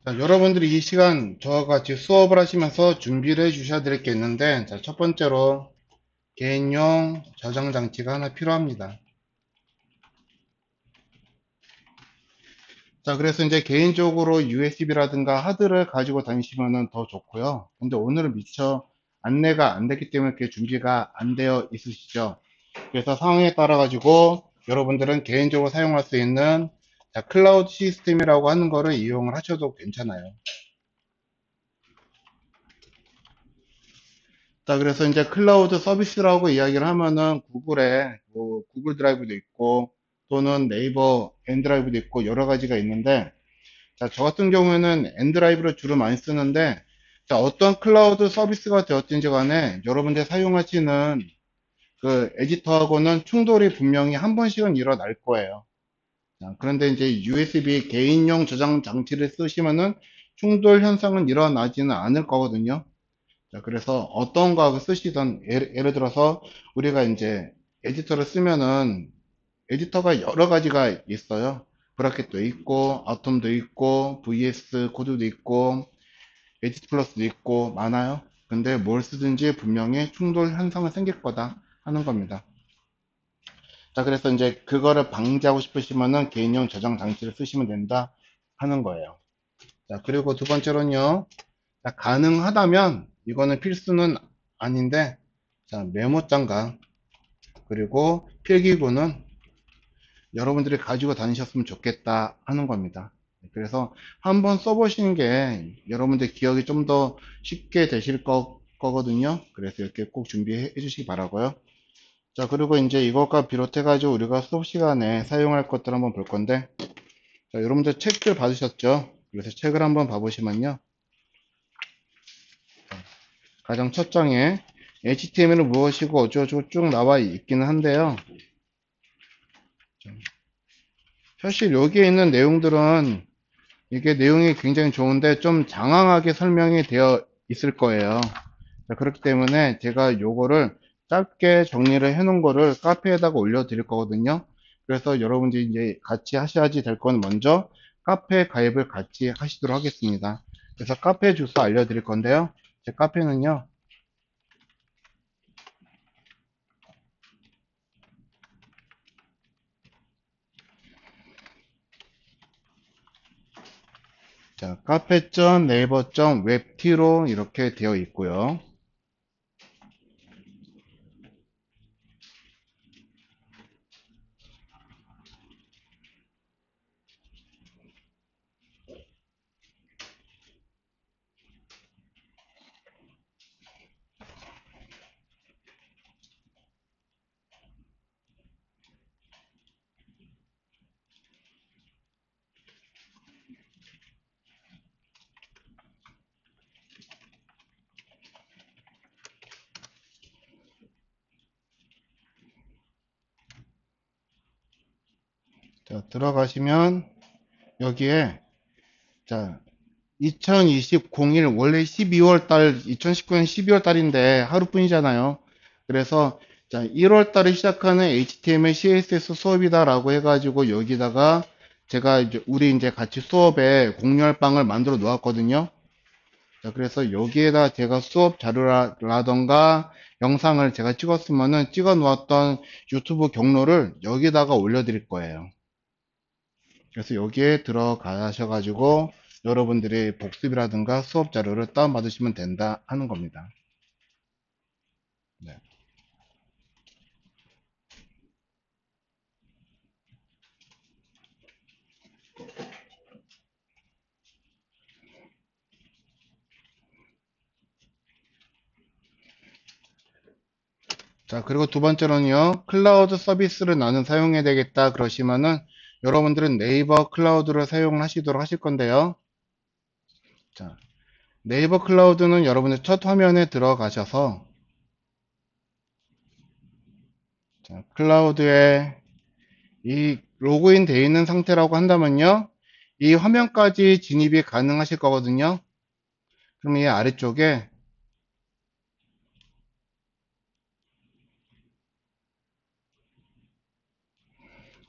자, 여러분들이 이 시간 저와 같이 수업을 하시면서 준비를 해 주셔야 될 게 있는데, 자, 첫 번째로 개인용 저장 장치가 하나 필요합니다. 자, 그래서 이제 개인적으로 USB라든가 하드를 가지고 다니시면 더 좋고요. 근데 오늘은 미처 안내가 안 됐기 때문에 그게 준비가 안 되어 있으시죠. 그래서 상황에 따라 가지고 여러분들은 개인적으로 사용할 수 있는 자, 클라우드 시스템이라고 하는 거를 이용을 하셔도 괜찮아요. 자, 그래서 이제 클라우드 서비스라고 이야기를 하면은 구글에 뭐 구글 드라이브도 있고 또는 네이버 엔드라이브도 있고 여러 가지가 있는데, 자, 저 같은 경우에는 엔드라이브를 주로 많이 쓰는데, 자, 어떤 클라우드 서비스가 되었든지 간에 여러분들 사용하시는 그 에디터하고는 충돌이 분명히 한 번씩은 일어날 거예요. 자, 그런데 이제 USB 개인용 저장 장치를 쓰시면은 충돌 현상은 일어나지는 않을 거거든요. 자, 그래서 어떤 과학을 쓰시던 예를 들어서 우리가 이제 에디터를 쓰면은 에디터가 여러 가지가 있어요. 브라켓도 있고, 아톰도 있고, VS 코드도 있고, 에디트 플러스도 있고, 많아요. 근데 뭘 쓰든지 분명히 충돌 현상은 생길 거다 하는 겁니다. 자, 그래서 이제 그거를 방지하고 싶으시면은 개인용 저장 장치를 쓰시면 된다 하는 거예요. 자, 그리고 두 번째로는요. 자, 가능하다면 이거는 필수는 아닌데, 자, 메모장과 그리고 필기구는 여러분들이 가지고 다니셨으면 좋겠다 하는 겁니다. 그래서 한번 써보시는 게 여러분들 기억이 좀 더 쉽게 되실 거거든요. 그래서 이렇게 꼭 준비해 주시기 바라고요. 자, 그리고 이제 이것과 비롯해 가지고 우리가 수업 시간에 사용할 것들 한번 볼 건데, 자, 여러분들 책들 받으셨죠? 그래서 책을 한번 봐보시면요. 가장 첫 장에 HTML은 무엇이고 어쩌고저쩌고 쭉 나와 있기는 한데요. 사실 여기에 있는 내용들은 이게 내용이 굉장히 좋은데 좀 장황하게 설명이 되어 있을 거예요. 자, 그렇기 때문에 제가 요거를 짧게 정리를 해 놓은 거를 카페에다가 올려 드릴 거거든요. 그래서 여러분들이 이제 같이 하셔야지 될 건 먼저 카페 가입을 같이 하시도록 하겠습니다. 그래서 카페 주소 알려 드릴 건데요. 제 카페는요. 자, 카페.네이버.웹티로 이렇게 되어 있고요. 자, 들어가시면 여기에 자, 2020 01 원래 12월 달 2019년 12월 달인데 하루뿐이잖아요. 그래서 자, 1월 달에 시작하는 HTML, CSS 수업이다라고 해가지고 여기다가 제가 이제 우리 이제 같이 수업에 공유할 방을 만들어 놓았거든요. 자, 그래서 여기에다 제가 수업 자료라던가 영상을 제가 찍었으면은 찍어 놓았던 유튜브 경로를 여기다가 올려드릴 거예요. 그래서 여기에 들어가셔가지고 여러분들이 복습이라든가 수업 자료를 다운받으시면 된다 하는 겁니다. 네. 자, 그리고 두 번째로는요, 클라우드 서비스를 나는 사용해야 되겠다 그러시면은 여러분들은 네이버 클라우드를 사용하시도록 하실 건데요. 자, 네이버 클라우드는 여러분들 첫 화면에 들어가셔서 자, 클라우드에 이 로그인 되어 있는 상태라고 한다면요, 이 화면까지 진입이 가능하실 거거든요. 그럼 이 아래쪽에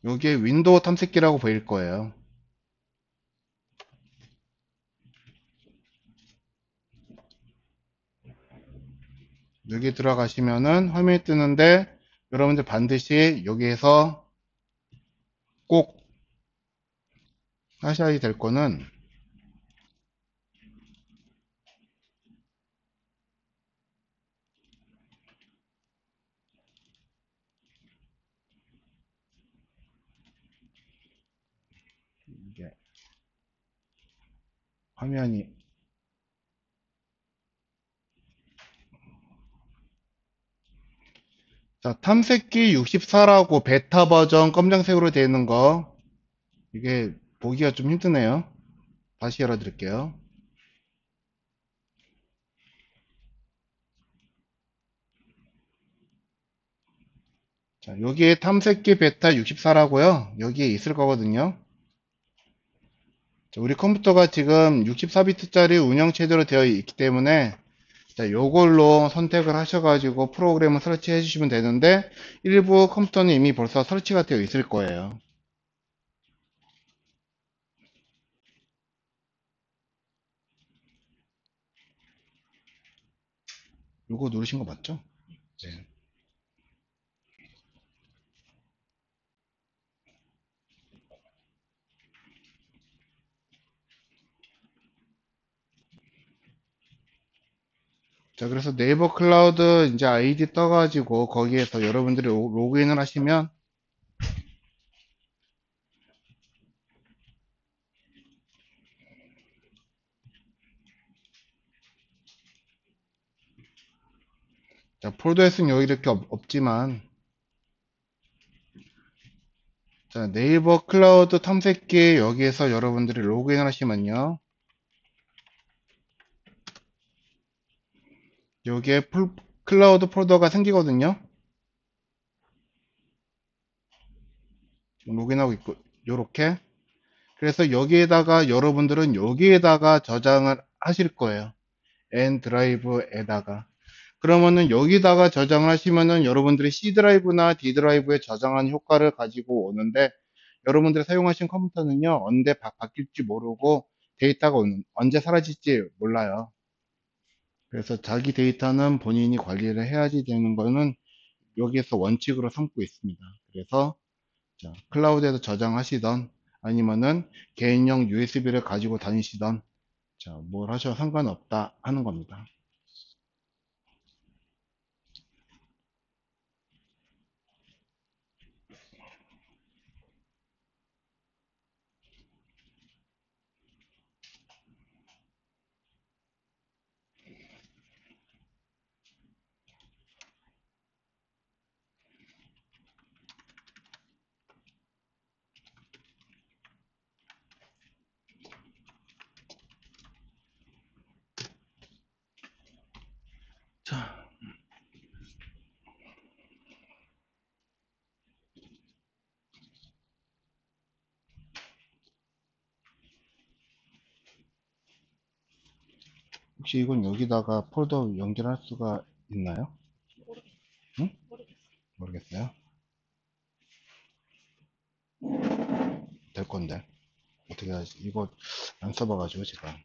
여기에 윈도우 탐색기라고 보일 거예요. 여기 들어가시면은 화면이 뜨는데 여러분들 반드시 여기에서 꼭 하셔야 될 거는 이게 화면이 자, 탐색기 64라고 베타 버전 검정색으로 되어 있는 거 이게 보기가 좀 힘드네요. 다시 열어드릴게요. 자, 여기에 탐색기 베타 64라고요. 여기에 있을 거거든요. 자, 우리 컴퓨터가 지금 64비트짜리 운영 체제로 되어 있기 때문에 자, 요걸로 선택을 하셔가지고 프로그램을 설치해 주시면 되는데 일부 컴퓨터는 이미 벌써 설치가 되어 있을 거예요. 요거 누르신 거 맞죠? 네. 자, 그래서 네이버 클라우드 이제 아이디 떠가지고 거기에서 여러분들이 로그인을 하시면 자, 폴더에 쓰는 여기 이렇게 없지만 자, 네이버 클라우드 탐색기 여기에서 여러분들이 로그인을 하시면요. 여기에 클라우드 폴더가 생기거든요. 지금 로그인하고 있고 요렇게 그래서 여기에다가 여러분들은 여기에다가 저장을 하실 거예요. N 드라이브에다가 그러면은 여기다가 저장을 하시면은 여러분들이 C 드라이브나 D 드라이브에 저장한 효과를 가지고 오는데 여러분들이 사용하신 컴퓨터는요 언제 바뀔지 모르고 데이터가 언제 사라질지 몰라요. 그래서 자기 데이터는 본인이 관리를 해야지 되는 거는 여기에서 원칙으로 삼고 있습니다. 그래서 자, 클라우드에서 저장하시던 아니면은 개인용 USB를 가지고 다니시던 자, 뭘 하셔도 상관없다 하는 겁니다. 자, 혹시 이건 여기다가 폴더 연결할 수가 있나요? 응? 모르겠어요. 될 건데. 어떻게 하지? 이거 안 써봐가지고 제가.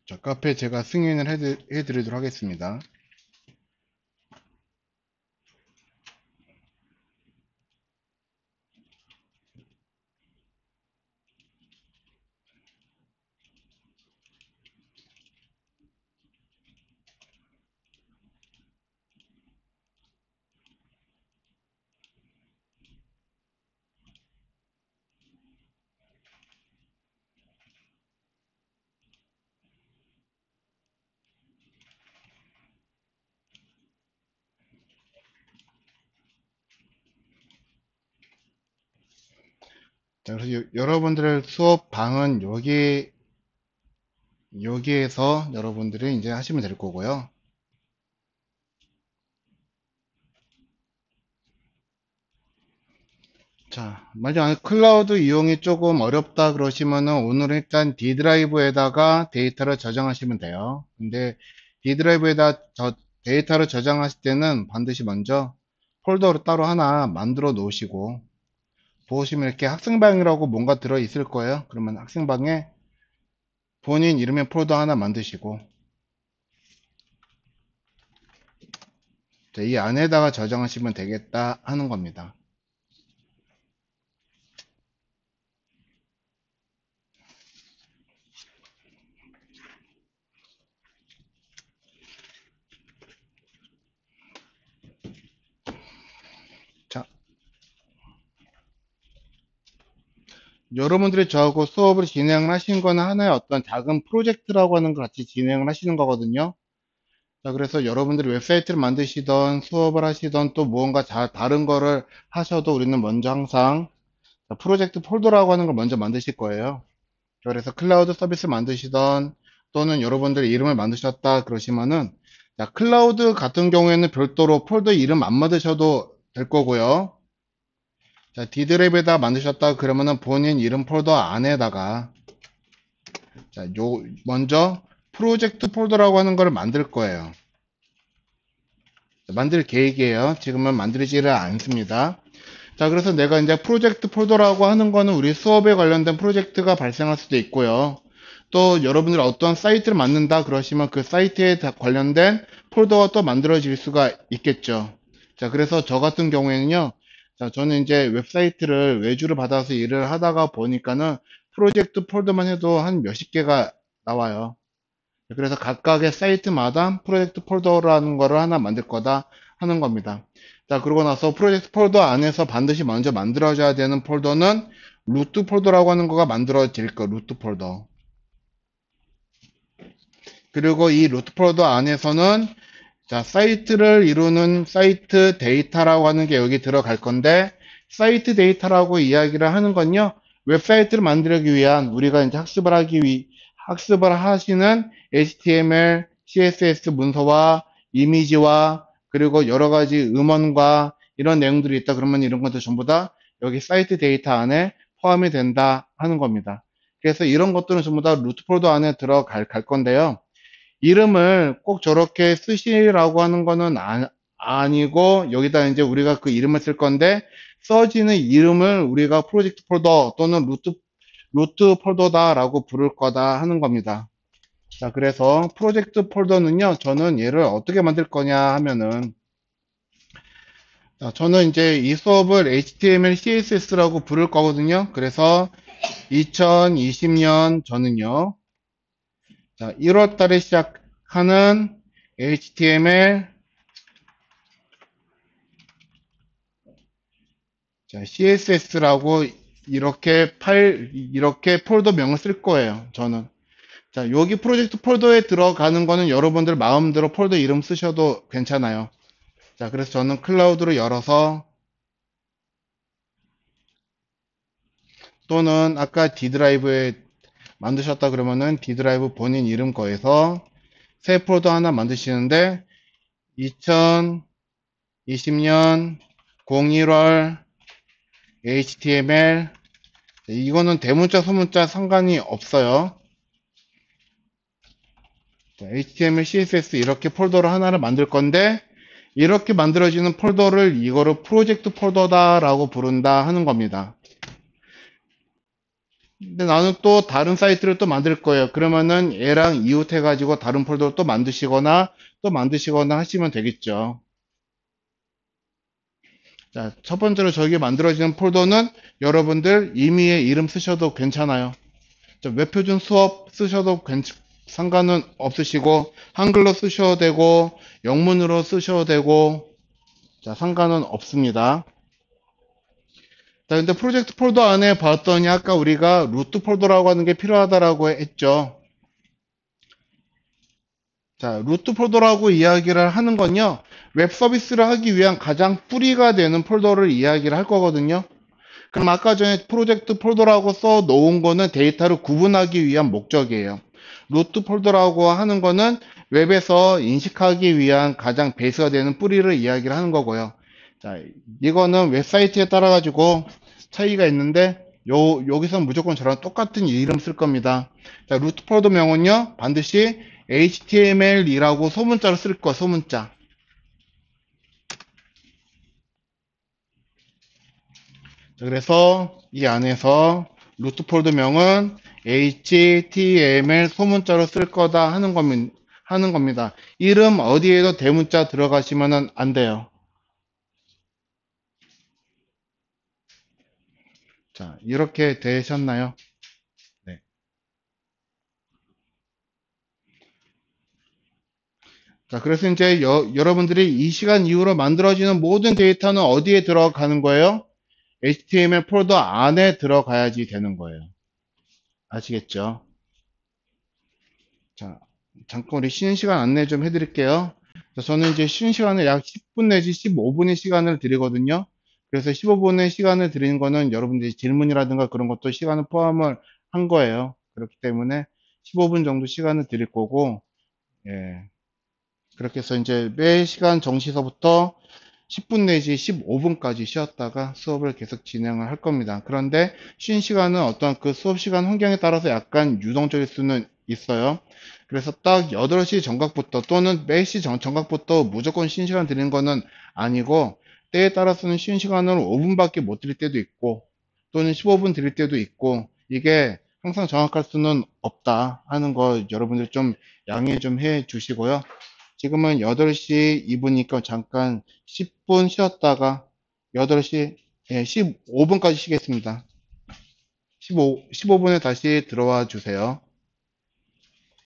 자, 카페 제가 승인을 해드리도록 하겠습니다. 자, 그래서 여러분들의 수업 방은 여기에서 여러분들이 이제 하시면 될 거고요. 자, 만약 클라우드 이용이 조금 어렵다 그러시면은 오늘은 일단 D 드라이브에다가 데이터를 저장하시면 돼요. 근데 D 드라이브에다 데이터를 저장하실 때는 반드시 먼저 폴더를 따로 하나 만들어 놓으시고, 보시면 이렇게 학생방이라고 뭔가 들어 있을 거예요. 그러면 학생방에 본인 이름의 폴더 하나 만드시고, 자, 이 안에다가 저장하시면 되겠다 하는 겁니다. 자, 여러분들이 저하고 수업을 진행을 하신 거는 하나의 어떤 작은 프로젝트라고 하는 걸 같이 진행을 하시는 거거든요. 자, 그래서 여러분들이 웹사이트를 만드시던 수업을 하시던 또 무언가 다른 거를 하셔도 우리는 먼저 항상 프로젝트 폴더라고 하는 걸 먼저 만드실 거예요. 그래서 클라우드 서비스 만드시던 또는 여러분들이 이름을 만드셨다 그러시면은, 자, 클라우드 같은 경우에는 별도로 폴더 이름 안 만드셔도 될 거고요. 자, D드랩에다 만드셨다 그러면은 본인 이름 폴더 안에다가, 자, 먼저 프로젝트 폴더라고 하는 걸 만들 거예요. 만들 계획이에요. 지금은 만들지를 않습니다. 자, 그래서 내가 이제 프로젝트 폴더라고 하는 거는 우리 수업에 관련된 프로젝트가 발생할 수도 있고요. 또 여러분들 어떤 사이트를 만든다 그러시면 그 사이트에 관련된 폴더가 또 만들어질 수가 있겠죠. 자, 그래서 저 같은 경우에는요. 자, 저는 이제 웹사이트를 외주를 받아서 일을 하다가 보니까는 프로젝트 폴더만 해도 한 몇십 개가 나와요. 그래서 각각의 사이트마다 프로젝트 폴더라는 거를 하나 만들 거다 하는 겁니다. 자, 그러고 나서 프로젝트 폴더 안에서 반드시 먼저 만들어져야 되는 폴더는 루트 폴더라고 하는 거가 만들어질 거, 루트 폴더. 그리고 이 루트 폴더 안에서는, 자, 사이트를 이루는 사이트 데이터라고 하는 게 여기 들어갈 건데, 사이트 데이터라고 이야기를 하는 건요, 웹사이트를 만들기 위한 우리가 이제 학습을 하시는 HTML, CSS 문서와 이미지와 그리고 여러 가지 음원과 이런 내용들이 있다 그러면 이런 것들 전부 다 여기 사이트 데이터 안에 포함이 된다 하는 겁니다. 그래서 이런 것들은 전부 다 루트 폴더 안에 들어갈 건데요. 이름을 꼭 저렇게 쓰시라고 하는 거는 아니고, 여기다 이제 우리가 그 이름을 쓸 건데, 써지는 이름을 우리가 프로젝트 폴더 또는 루트 폴더다라고 부를 거다 하는 겁니다. 자, 그래서 프로젝트 폴더는요, 저는 얘를 어떻게 만들 거냐 하면은, 자, 저는 이제 이 수업을 HTML, CSS라고 부를 거거든요. 그래서 2020년 저는요, 자, 1월 달에 시작하는 HTML, 자, CSS라고 이렇게 폴더명을 쓸 거예요. 저는. 자, 여기 프로젝트 폴더에 들어가는 거는 여러분들 마음대로 폴더 이름 쓰셔도 괜찮아요. 자, 그래서 저는 클라우드를 열어서, 또는 아까 D 드라이브에 만드셨다 그러면은 D 드라이브 본인 이름 거에서 새 폴더 하나 만드시는데, 2020년 01월 HTML, 이거는 대문자 소문자 상관이 없어요. HTML, CSS 이렇게 폴더를 하나를 만들 건데, 이렇게 만들어지는 폴더를 이거를 프로젝트 폴더다 라고 부른다 하는 겁니다. 근데 나는 또 다른 사이트를 또 만들 거예요. 그러면은 얘랑 이웃해가지고 다른 폴더를 또 만드시거나 하시면 되겠죠. 자, 첫 번째로 저기 만들어지는 폴더는 여러분들 임의의 이름 쓰셔도 괜찮아요. 자, 웹표준 수업 쓰셔도 상관은 없으시고, 한글로 쓰셔도 되고, 영문으로 쓰셔도 되고, 자, 상관은 없습니다. 자, 근데 프로젝트 폴더 안에 봤더니 아까 우리가 루트 폴더라고 하는 게 필요하다라고 했죠. 자, 루트 폴더라고 이야기를 하는 건요, 웹 서비스를 하기 위한 가장 뿌리가 되는 폴더를 이야기를 할 거거든요. 그럼 아까 전에 프로젝트 폴더라고 써 놓은 거는 데이터를 구분하기 위한 목적이에요. 루트 폴더라고 하는 거는 웹에서 인식하기 위한 가장 베이스가 되는 뿌리를 이야기를 하는 거고요. 자, 이거는 웹사이트에 따라 가지고 차이가 있는데 여기서 무조건 저랑 똑같은 이름 쓸 겁니다. 자, 루트 폴더 명은요, 반드시 HTML이라고 소문자로 쓸 거, 소문자. 자, 그래서 이 안에서 루트 폴더명은 HTML 소문자로 쓸 거다 하는 겁니다. 이름 어디에도 대문자 들어가시면 안 돼요. 자, 이렇게 되셨나요? 네. 자, 그래서 이제 여러분들이 이 시간 이후로 만들어지는 모든 데이터는 어디에 들어가는 거예요? HTML 폴더 안에 들어가야지 되는 거예요. 아시겠죠? 자, 잠깐 우리 쉬는 시간 안내 좀 해드릴게요. 자, 저는 이제 쉬는 시간을 약 10분 내지 15분의 시간을 드리거든요. 그래서 15분의 시간을 드리는 거는 여러분들이 질문이라든가 그런 것도 시간을 포함을 한 거예요. 그렇기 때문에 15분 정도 시간을 드릴 거고, 예. 그렇게 해서 이제 매 시간 정시서부터 10분 내지 15분까지 쉬었다가 수업을 계속 진행을 할 겁니다. 그런데 쉰 시간은 어떤 그 수업 시간 환경에 따라서 약간 유동적일 수는 있어요. 그래서 딱 8시 정각부터 또는 매시 정각부터 무조건 쉰 시간 드리는 거는 아니고 때에 따라서는 쉰 시간을 5분밖에 못 드릴 때도 있고 또는 15분 드릴 때도 있고 이게 항상 정확할 수는 없다 하는 거 여러분들 좀 양해 좀 해 주시고요. 지금은 8시 2분이니까 잠깐 10분 쉬었다가 8시 15분까지 쉬겠습니다. 15분에 다시 들어와 주세요.